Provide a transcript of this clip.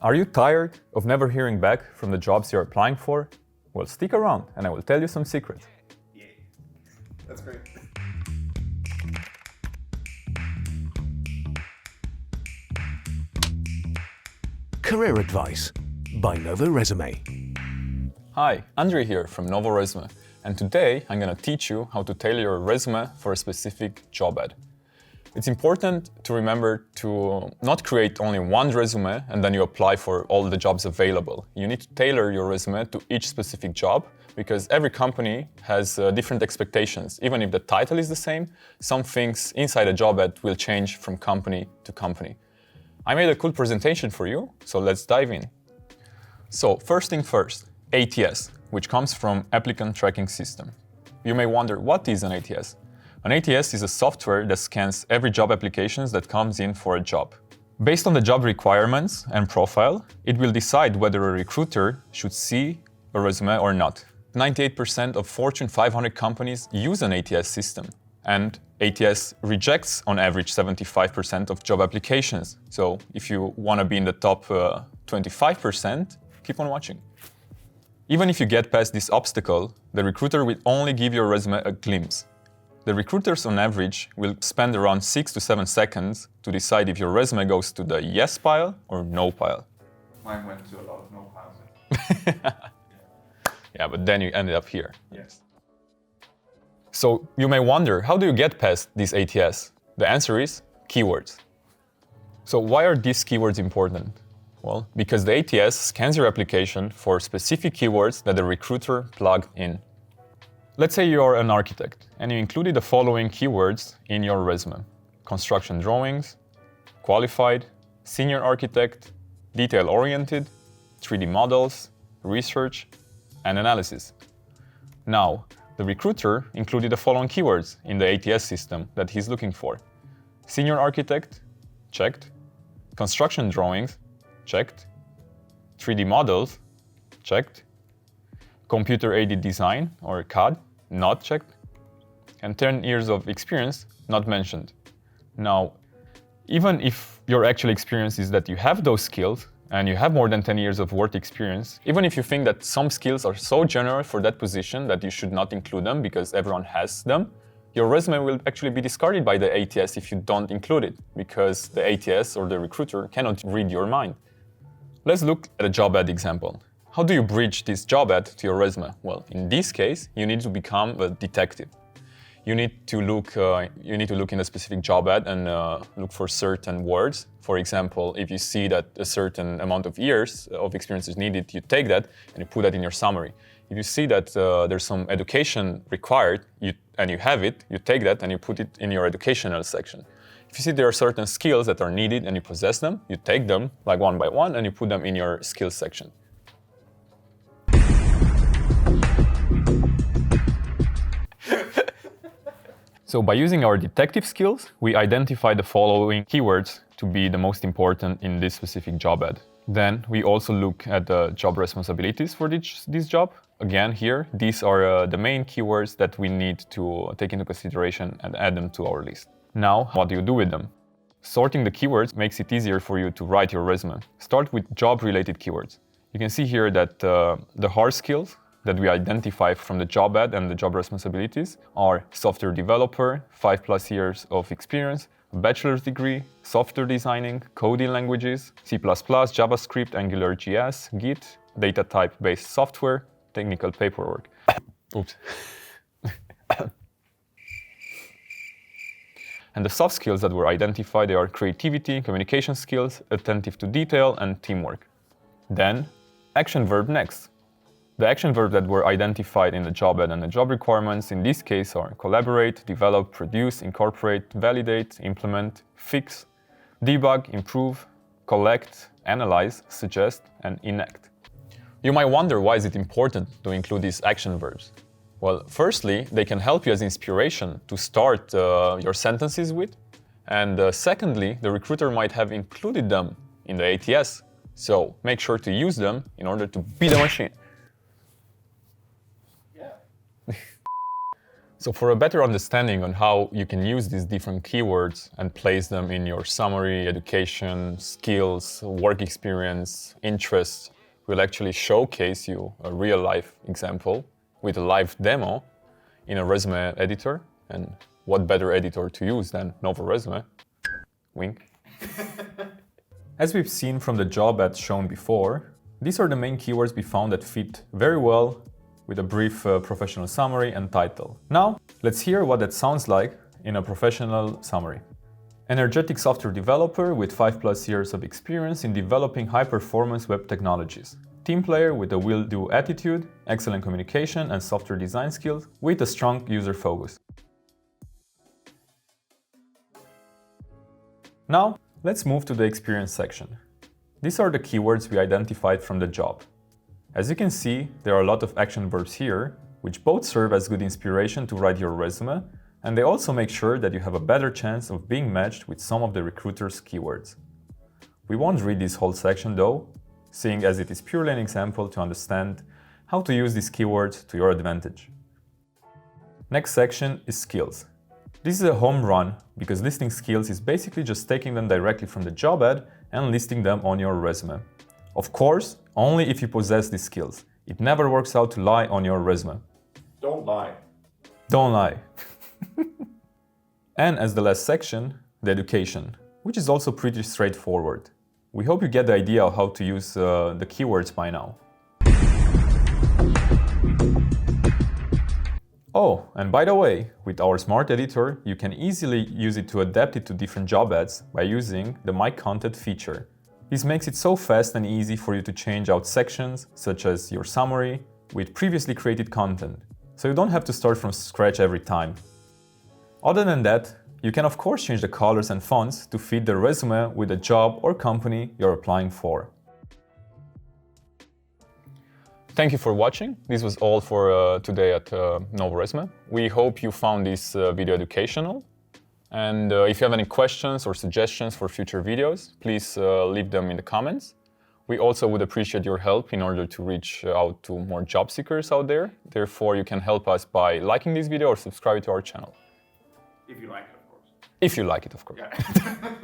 Are you tired of never hearing back from the jobs you're applying for? Well, stick around and I will tell you some secrets. Yeah, that's great. Career Advice by Novorésumé. Hi, Andre here from Novoresume, and today I'm going to teach you how to tailor your resume for a specific job ad. It's important to remember to not create only one resume and then you apply for all the jobs available. You need to tailor your resume to each specific job because every company has different expectations. Even if the title is the same, some things inside a job ad will change from company to company. I made a cool presentation for you, so let's dive in. So first thing first, ATS, which comes from Applicant Tracking System. You may wonder, what is an ATS? An ATS is a software that scans every job applications that comes in for a job. Based on the job requirements and profile, it will decide whether a recruiter should see a resume or not. 98% of Fortune 500 companies use an ATS system, and ATS rejects on average 75% of job applications. So if you want to be in the top 25%, keep on watching. Even if you get past this obstacle, the recruiter will only give your resume a glimpse. The recruiters on average will spend around 6 to 7 seconds to decide if your resume goes to the yes pile or no pile. Mine went to a lot of no piles. Yeah, but then you ended up here. Yes. So you may wonder, how do you get past this ATS? The answer is keywords. So why are these keywords important? Well, because the ATS scans your application for specific keywords that the recruiter plugged in. Let's say you are an architect and you included the following keywords in your resume: construction drawings, qualified, senior architect, detail-oriented, 3D models, research, and analysis. Now, the recruiter included the following keywords in the ATS system that he's looking for: senior architect, checked; construction drawings, checked; 3D models, checked; computer-aided design, or CAD, not checked; and 10 years of experience, not mentioned. Now, even if your actual experience is that you have those skills and you have more than 10 years of work experience, even if you think that some skills are so general for that position that you should not include them because everyone has them, your resume will actually be discarded by the ATS if you don't include it, because the ATS or the recruiter cannot read your mind. Let's look at a job ad example. How do you bridge this job ad to your resume? Well, in this case, you need to become a detective. You need to look in a specific job ad and look for certain words. For example, if you see that a certain amount of years of experience is needed, you take that and you put that in your summary. If you see that there's some education required and you have it, you take that and you put it in your educational section. If you see there are certain skills that are needed and you possess them, you take them like one by one and you put them in your skills section. So by using our detective skills, we identify the following keywords to be the most important in this specific job ad. Then we also look at the job responsibilities for this job. Again, here, these are the main keywords that we need to take into consideration and add them to our list. Now, what do you do with them? Sorting the keywords makes it easier for you to write your resume. Start with job-related keywords. You can see here that the hard skills that we identify from the job ad and the job responsibilities are software developer, 5+ years of experience, a bachelor's degree, software designing, coding languages, C++, JavaScript, AngularJS, Git, data type-based software, technical paperwork. Oops. And the soft skills that were identified, they are creativity, communication skills, attentive to detail, and teamwork. Then, action verb next. The action verbs that were identified in the job ad and the job requirements in this case are collaborate, develop, produce, incorporate, validate, implement, fix, debug, improve, collect, analyze, suggest, and enact. You might wonder, why is it important to include these action verbs? Well, firstly, they can help you as inspiration to start your sentences with. And secondly, the recruiter might have included them in the ATS. So make sure to use them in order to beat the machine. So for a better understanding on how you can use these different keywords and place them in your summary, education, skills, work experience, interests, we'll actually showcase you a real-life example with a live demo in a resume editor. And what better editor to use than Novoresume? Wink. As we've seen from the job ads shown before, these are the main keywords we found that fit very well with a brief professional summary and title. Now, let's hear what that sounds like in a professional summary. Energetic software developer with 5+ years of experience in developing high-performance web technologies. Team player with a will-do attitude, excellent communication and software design skills with a strong user focus. Now, let's move to the experience section. These are the keywords we identified from the job. As you can see, there are a lot of action verbs here, which both serve as good inspiration to write your resume, and they also make sure that you have a better chance of being matched with some of the recruiter's keywords. We won't read this whole section though, seeing as it is purely an example to understand how to use these keywords to your advantage. Next section is skills. This is a home run because listing skills is basically just taking them directly from the job ad and listing them on your resume. Of course, only if you possess these skills. It never works out to lie on your resume. Don't lie. Don't lie. And as the last section, the education, which is also pretty straightforward. We hope you get the idea of how to use the keywords by now. Oh, and by the way, with our smart editor, you can easily use it to adapt it to different job ads by using the My Content feature. This makes it so fast and easy for you to change out sections, such as your summary, with previously created content, so you don't have to start from scratch every time. Other than that, you can of course change the colors and fonts to fit the resume with the job or company you're applying for. Thank you for watching. This was all for today at Novoresume. We hope you found this video educational. And if you have any questions or suggestions for future videos, please leave them in the comments. We also would appreciate your help in order to reach out to more job seekers out there. Therefore, you can help us by liking this video or subscribing to our channel. If you like it, of course. If you like it, of course. Yeah.